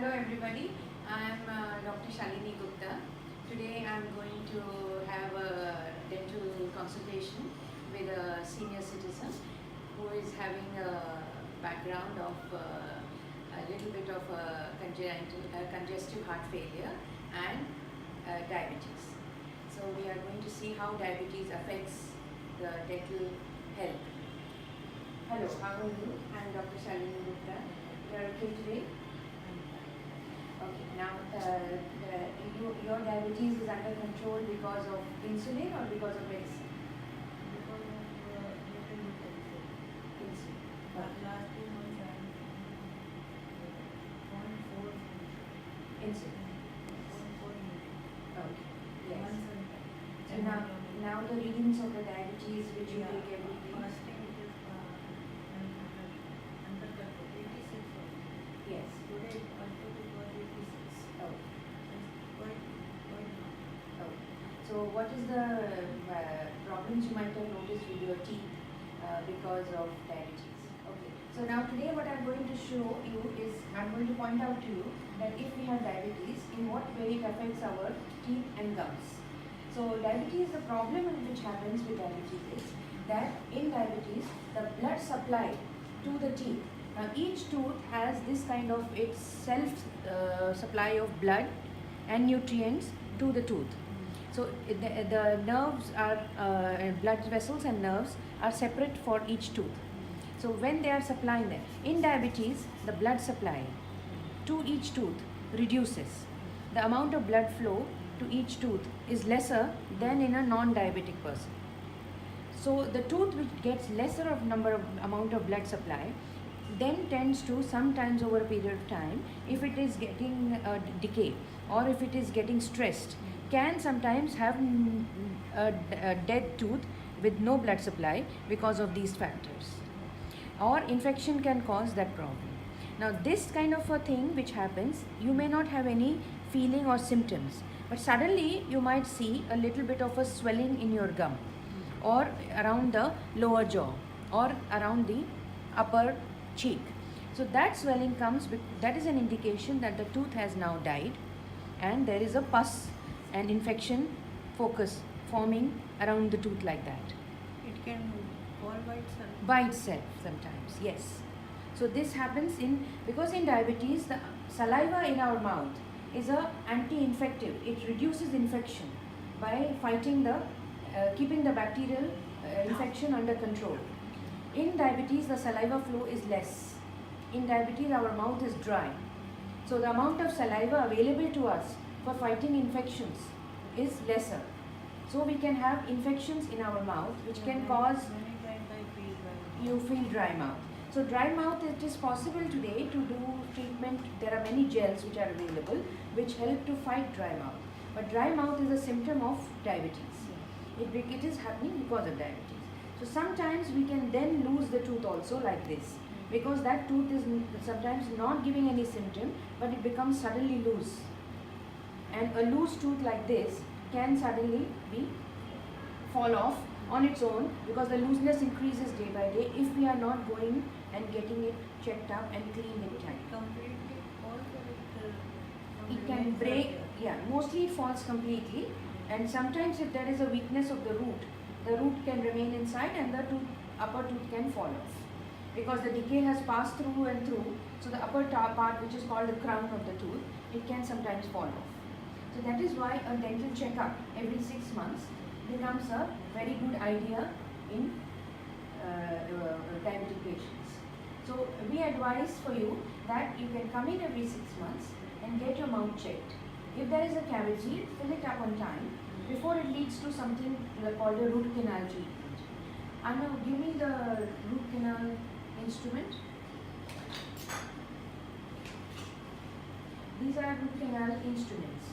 Hello everybody, I am Dr. Shalini Gupta. Today I am going to have a dental consultation with a senior citizen who is having a background of a little bit of congestive heart failure and diabetes. So we are going to see how diabetes affects the dental health. Hello, how are you? I am Dr. Shalini Gupta. You are okay today? Okay, now your diabetes is under control because of insulin or because of medicine? Because of Insulin. last 2 months I am 0.4 Insulin. 0.4 Okay. Yes. months and So now the readings of the diabetes which you take every day. fasting it is under control 86 only. Yes. Today I took it was 86. Oh. It's quite now. Oh. So what is the problems you might have noticed with your teeth because of diabetes? Okay. So now today what I'm going to show you is I'm going to point out to you that if we have diabetes, in what way it affects our teeth and gums. So diabetes, the problem which happens with diabetes is that in diabetes the blood supply to the teeth. Now each tooth has this kind of its self supply of blood and nutrients to the tooth. So the nerves are blood vessels and nerves are separate for each tooth. So when they are supplying them, in diabetes the blood supply to each tooth reduces. The amount of blood flow to each tooth is lesser than in a non-diabetic person. So the tooth which gets lesser of amount of blood supply then tends to sometimes over a period of time, if it is getting decay or if it is getting stressed, can sometimes have a dead tooth with no blood supply because of these factors. Or infection can cause that problem. Now this kind of a thing which happens, you may not have any feeling or symptoms, but suddenly you might see a little bit of a swelling in your gum or around the lower jaw or around the upper cheek. So that swelling comes, that is an indication that the tooth has now died and there is a pus and infection focus forming around the tooth like that. It can fall by itself. By itself sometimes, yes. So this happens because in diabetes the saliva in our mouth is a anti-infective. It reduces infection by fighting keeping the bacterial infection under control. In diabetes the saliva flow is less. In diabetes our mouth is dry. So the amount of saliva available to us for fighting infections is lesser. So we can have infections in our mouth which can cause Many times I feel dry. you feel dry mouth. So dry mouth, it is possible today to do treatment. There are many gels which are available which help to fight dry mouth. But dry mouth is a symptom of diabetes. It is happening because of diabetes. So sometimes we can then lose the tooth also like this, because that tooth is sometimes not giving any symptom but it becomes suddenly loose. And a loose tooth like this can suddenly fall off on its own because the looseness increases day by day if we are not going and getting it checked up and cleaned in time. Completely falls or It can break, yeah, mostly it falls completely, and sometimes if there is a weakness of the root can remain inside and the upper tooth can fall off because the decay has passed through and through. So the upper part, which is called the crown of the tooth, it can sometimes fall off. So that is why a dental checkup every 6 months becomes a very good idea in diabetic patients. So we advise for you that you can come in every 6 months and get your mouth checked. If there is a cavity, fill it up on time before it leads to something called a root canal treatment. Anna, give me the root canal instrument. These are root canal instruments.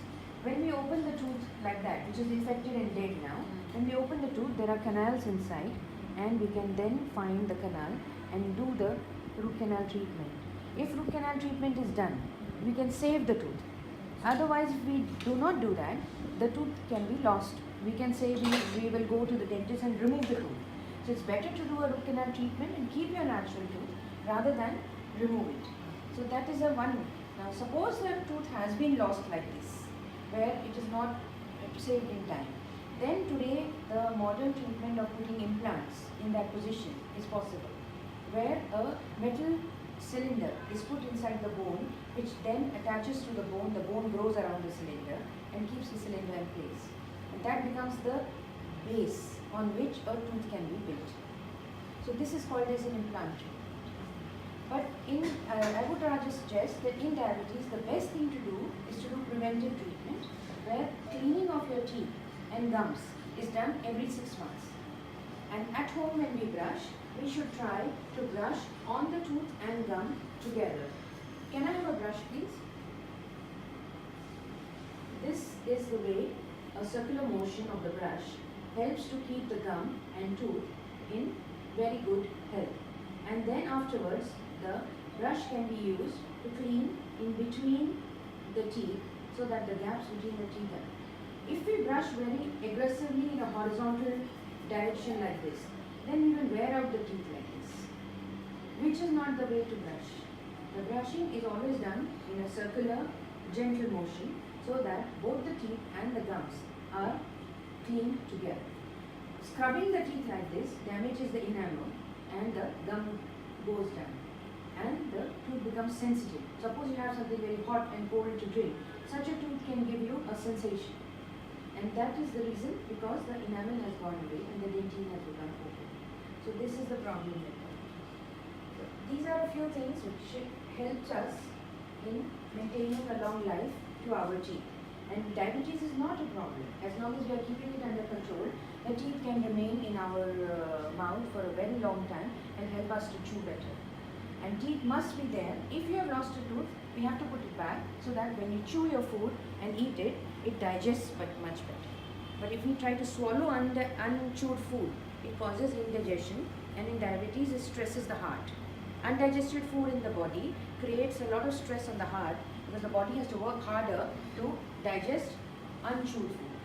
When we open the tooth like that, which is infected and dead now, when we open the tooth, there are canals inside and we can then find the canal and do the root canal treatment. If root canal treatment is done, we can save the tooth. Otherwise, if we do not do that, the tooth can be lost. We can say we will go to the dentist and remove the tooth. So it's better to do a root canal treatment and keep your natural tooth rather than remove it. So that is a one Now suppose the tooth has been lost like this, where it is not saved in time. Then today the modern treatment of putting implants in that position is possible, where a metal cylinder is put inside the bone, which then attaches to the bone grows around the cylinder and keeps the cylinder in place. And that becomes the base on which a tooth can be built. So this is called as an implant treatment. But I would rather suggest that in diabetes, the best thing to do is to do preventive treatment, where cleaning of your teeth and gums is done every 6 months. And at home when we brush, we should try to brush on the tooth and gum together. Can I have a brush, please? This is the way a circular motion of the brush helps to keep the gum and tooth in very good health. And then afterwards, the brush can be used to clean in between the teeth so that the gaps between the teeth are. If we brush very aggressively in a horizontal direction like this, then we will wear out the teeth like this, which is not the way to brush. The brushing is always done in a circular, gentle motion so that both the teeth and the gums are cleaned together. Scrubbing the teeth like this damages the enamel and the gum goes down and the tooth becomes sensitive. Suppose you have something very hot and cold to drink, such a tooth can give you a sensation. And that is the reason, because the enamel has gone away and the dentine has become open. So this is the problem with that. So these are a few things which helps us in maintaining a long life to our teeth. And diabetes is not a problem. As long as we are keeping it under control, the teeth can remain in our mouth for a very long time and help us to chew better. And teeth must be there. If you have lost a tooth, we have to put it back so that when you chew your food and eat it, it digests but much better. But if we try to swallow unchewed food, it causes indigestion, and in diabetes it stresses the heart. Undigested food in the body creates a lot of stress on the heart because the body has to work harder to digest unchewed food.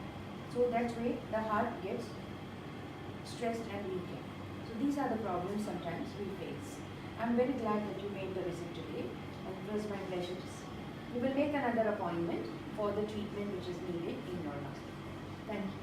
So that's why the heart gets stressed and weakened. So these are the problems sometimes we face. I'm very glad that you made the visit today, and it was my pleasure to see. We will make another appointment for the treatment which is needed in your hospital. Thank you.